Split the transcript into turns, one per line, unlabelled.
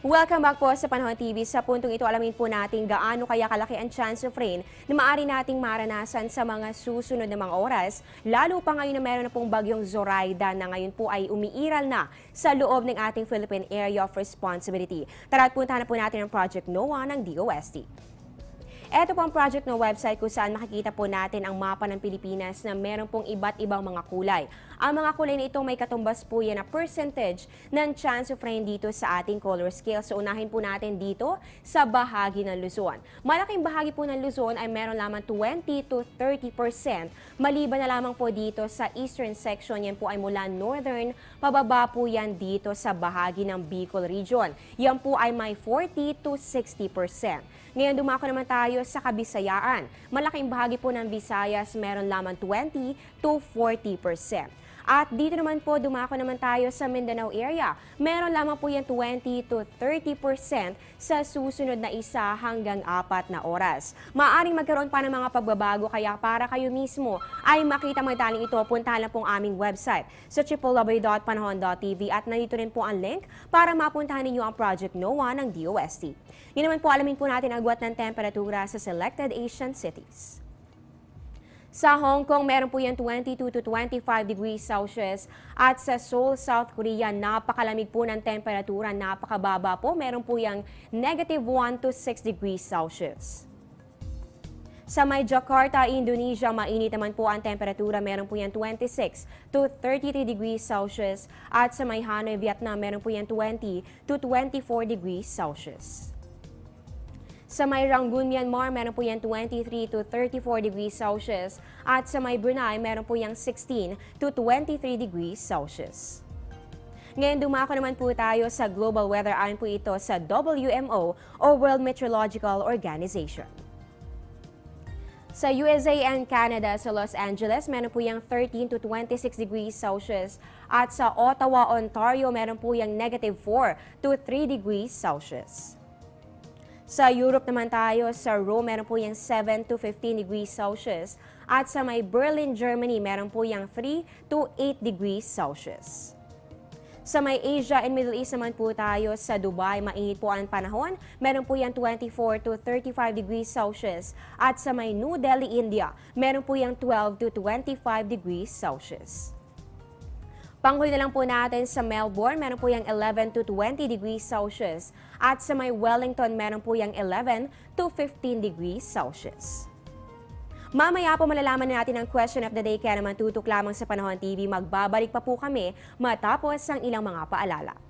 Welcome back po sa Panahon TV. Sa puntong ito, alamin po natin gaano kaya kalaki ang chance of rain na maaari nating maranasan sa mga susunod na mga oras, lalo pa ngayon na meron na pong bagyong Zoraida na ngayon po ay umiiral na sa loob ng ating Philippine Area of Responsibility. Tara at puntahan na po natin ang Project NOAA ng DOST. Ito po ang project ng website kung saan makikita po natin ang mapa ng Pilipinas na meron pong iba't ibang mga kulay. Ang mga kulay na ito may katumbas po yan na percentage ng chance of rain dito sa ating color scale. So unahin po natin dito sa bahagi ng Luzon. Malaking bahagi po ng Luzon ay meron lamang 20 to 30%. Maliban na lamang po dito sa eastern section, yan po ay mula northern, pababa po yan dito sa bahagi ng Bicol region. Yan po ay may 40 to 60%. Ngayon dumako naman tayo sa Kabisayaan. Malaking bahagi po ng Visayas meron lamang 20 to 40%. At dito naman po dumako naman tayo sa Mindanao area. Meron lamang po yan 20 to 30% sa susunod na 1 hanggang 4 na oras. Maaring magkaroon pa ng mga pagbabago kaya para kayo mismo ay makita magdaling ito, puntahan lang pong aming website sa www.panahon.tv at nandito rin po ang link para mapuntahan ninyo ang Project NOAA ng DOST. Yun naman po, alamin po natin ang agwat ng temperatura sa selected Asian cities. Sa Hong Kong, meron po yan 22 to 25 degrees Celsius at sa Seoul, South Korea, napakalamig po ng temperatura, napakababa po. Meron po yang negative 1 to 6 degrees Celsius. Sa may Jakarta, Indonesia, mainit naman po ang temperatura, meron po yan 26 to 33 degrees Celsius at sa may Hanoi, Vietnam, meron po yan 20 to 24 degrees Celsius. Sa may Rangoon, Myanmar, meron po yan 23 to 34 degrees Celsius. At sa may Brunei, meron po yang 16 to 23 degrees Celsius. Ngayon, dumako naman po tayo sa global weather. Ayon po ito sa WMO o World Meteorological Organization. Sa USA and Canada, sa Los Angeles, meron po yang 13 to 26 degrees Celsius. At sa Ottawa, Ontario, meron po yang negative 4 to 3 degrees Celsius. Sa Europe naman tayo, sa Rome, meron po yung 7 to 15 degrees Celsius. At sa may Berlin, Germany, meron po yung 3 to 8 degrees Celsius. Sa may Asia and Middle East naman po tayo, sa Dubai, mainit po ang panahon. Meron po yung 24 to 35 degrees Celsius. At sa may New Delhi, India, meron po yung 12 to 25 degrees Celsius. Panghuli na lang po natin sa Melbourne, meron po yung 11 to 20 degrees Celsius. At sa may Wellington, meron po yung 11 to 15 degrees Celsius. Mamaya po malalaman natin ang question of the day, kaya naman tutok lamang sa Panahon TV. Magbabalik pa po kami matapos ang ilang mga paalala.